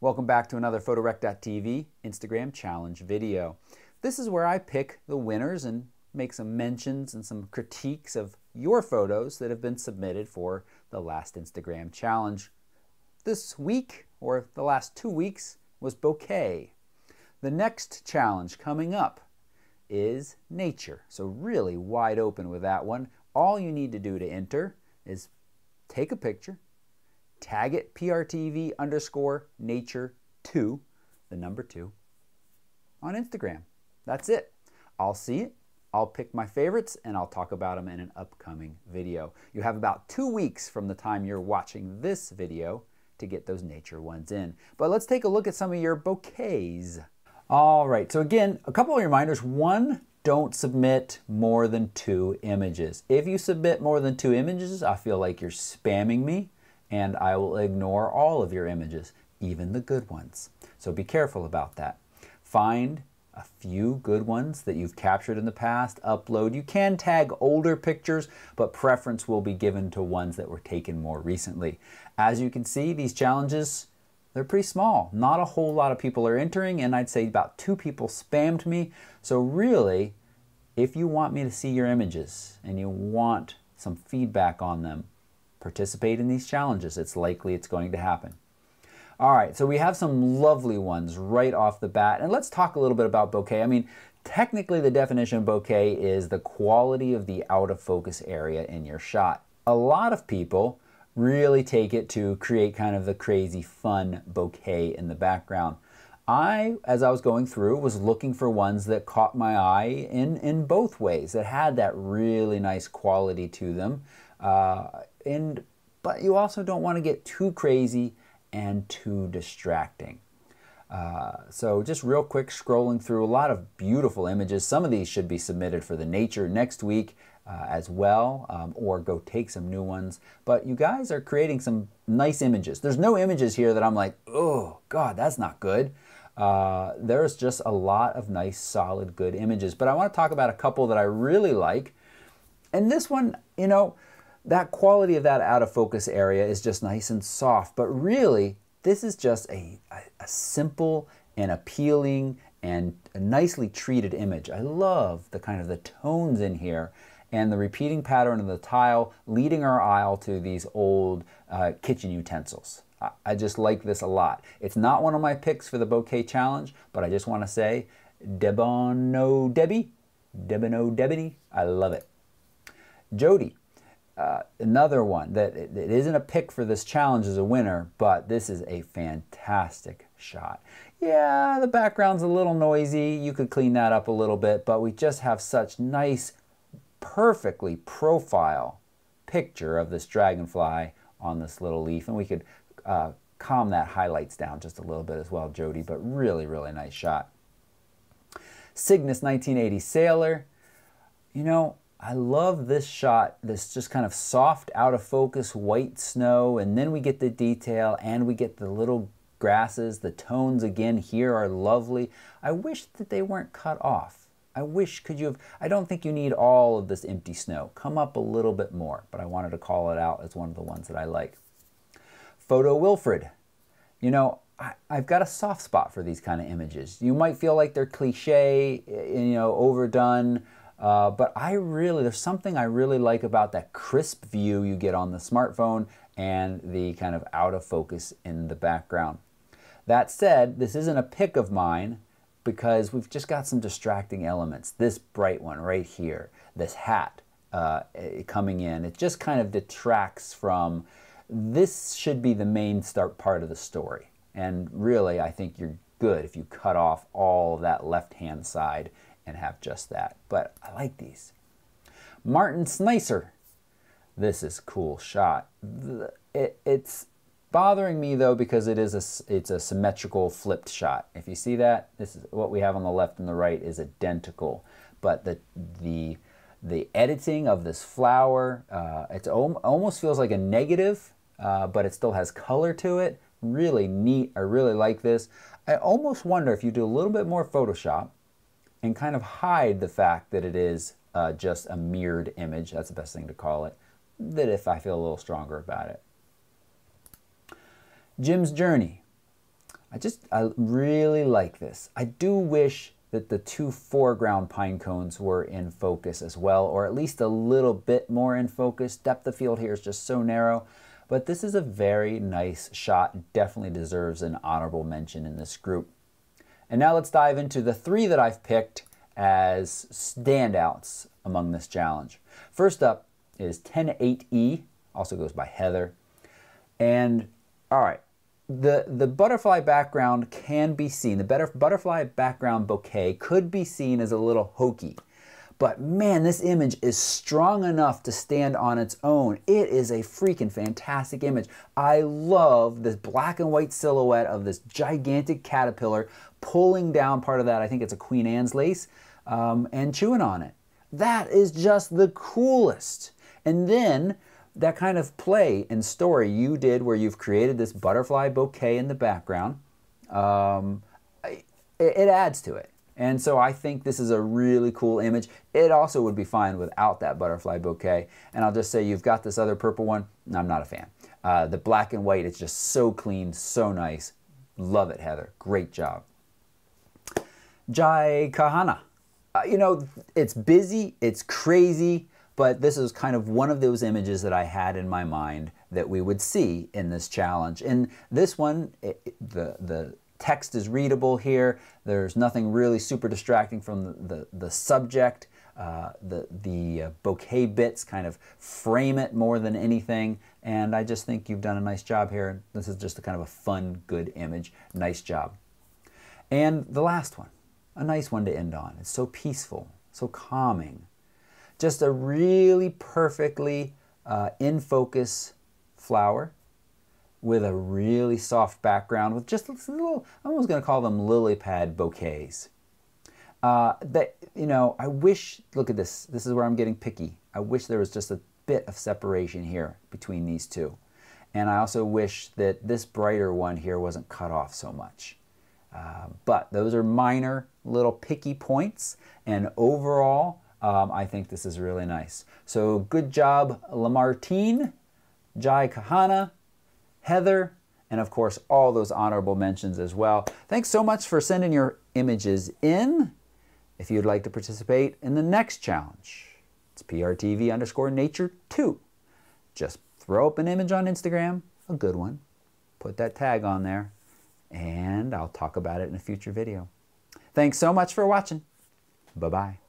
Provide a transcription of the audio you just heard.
Welcome back to another PhotoRec.tv Instagram challenge video. This is where I pick the winners and make some mentions and some critiques of your photos that have been submitted for the last Instagram challenge. This week, or the last 2 weeks, was bokeh. The next challenge coming up is nature. So really wide open with that one. All you need to do to enter is take a picture, tag it PRTV_nature2, the number 2, on Instagram. That's it. I'll see it, I'll pick my favorites, and I'll talk about them in an upcoming video. You have about 2 weeks from the time you're watching this video to get those nature ones in. But let's take a look at some of your bokehs. All right, so again, a couple of reminders. One, don't submit more than 2 images. If you submit more than 2 images, I feel like you're spamming me, and I will ignore all of your images, even the good ones. So be careful about that. Find a few good ones that you've captured in the past, upload. You can tag older pictures, but preference will be given to ones that were taken more recently. As you can see, these challenges, they're pretty small. Not a whole lot of people are entering, and I'd say about 2 people spammed me. So really, if you want me to see your images and you want some feedback on them, participate in these challenges. It's likely it's going to happen. All right, so we have some lovely ones right off the bat. And let's talk a little bit about bokeh. I mean, technically the definition of bokeh is the quality of the out of focus area in your shot. A lot of people really take it to create kind of the crazy fun bokeh in the background. As I was going through, was looking for ones that caught my eye in both ways, that had that really nice quality to them. But you also don't want to get too crazy and too distracting. So just real quick, scrolling through a lot of beautiful images. Some of these should be submitted for the nature next week as well, or go take some new ones. But you guys are creating some nice images. There's no images here that I'm like, oh God, that's not good. There's just a lot of nice, solid, good images. But I want to talk about a couple that I really like. And this one, you know, that quality of that out of focus area is just nice and soft. But really, this is just a simple and appealing and a nicely treated image. I love the kind of the tones in here and the repeating pattern of the tile leading our eye to these old kitchen utensils. I just like this a lot. It's not one of my picks for the bokeh challenge, but I just want to say, Debono Debbie, Debono Debbie, I love it. Jody, another one that it isn't a pick for this challenge as a winner, but this is a fantastic shot. Yeah, the background's a little noisy. You could clean that up a little bit, but we just have such nice, perfectly profile picture of this dragonfly on this little leaf, and we could calm that highlights down just a little bit as well, Jody, but really, really nice shot. Cygnus 1980 Sailor, you know, I love this shot, this just kind of soft out of focus white snow, and then we get the detail and we get the little grasses. The tones again here are lovely. I wish that they weren't cut off. I wish, I don't think you need all of this empty snow. Come up a little bit more, but I wanted to call it out as one of the ones that I like. Photo Wilfred. You know, I've got a soft spot for these kind of images. You might feel like they're cliche, you know, overdone, but there's something I really like about that crisp view you get on the smartphone and the kind of out of focus in the background. That said, this isn't a pick of mine because we've just got some distracting elements. This bright one right here, this hat coming in, it just kind of detracts from, this should be the main part of the story. And really, I think you're good if you cut off all of that left-hand side and have just that. But I like these. Martin Snicer. This is a cool shot. It's bothering me though because it's a symmetrical flipped shot. If you see that, this is what we have on the left and the right is identical. But the editing of this flower, it almost feels like a negative, but it still has color to it. Really neat. I really like this. I almost wonder if you do a little bit more Photoshop and kind of hide the fact that it is just a mirrored image, that's the best thing to call it, that if I feel a little stronger about it. Jim's Journey. I really like this. I do wish that the 2 foreground pine cones were in focus as well, or at least a little bit more in focus. Depth of field here is just so narrow, but this is a very nice shot. Definitely deserves an honorable mention in this group. And now let's dive into the 3 that I've picked as standouts among this challenge. First up is 10-8E, also goes by Heather. And all right, the butterfly background can be seen, the butterfly background bouquet could be seen as a little hokey. But man, this image is strong enough to stand on its own. It is a freaking fantastic image. I love this black and white silhouette of this gigantic caterpillar pulling down part of that, I think it's a Queen Anne's lace, and chewing on it. That is just the coolest. And then that kind of play and story you did where you've created this butterfly bouquet in the background, it adds to it. And so I think this is a really cool image. It also would be fine without that butterfly bouquet. And I'll just say you've got this other purple one. I'm not a fan. The black and white, it's just so clean, so nice. Love it, Heather. Great job. Jai Kahana. You know, it's busy, it's crazy, but this is kind of one of those images that I had in my mind that we would see in this challenge. In this one, the text is readable here. There's nothing really super distracting from the subject. The bouquet bits kind of frame it more than anything. And I just think you've done a nice job here. This is just a kind of a fun, good image. Nice job. And the last one, a nice one to end on. It's so peaceful, so calming. Just a really perfectly in focus flower with a really soft background with just a little, I'm almost going to call them lily pad bouquets. That, you know, I wish, look at this. This is where I'm getting picky. I wish there was just a bit of separation here between these two. And I also wish that this brighter one here wasn't cut off so much. But those are minor little picky points. And overall, I think this is really nice. So good job, Lamartine, Jai Kahana, Heather, and of course all those honorable mentions as well. Thanks so much for sending your images in. If you'd like to participate in the next challenge, it's PRTV_nature2. Just throw up an image on Instagram, a good one, put that tag on there, and I'll talk about it in a future video. Thanks so much for watching. Bye-bye.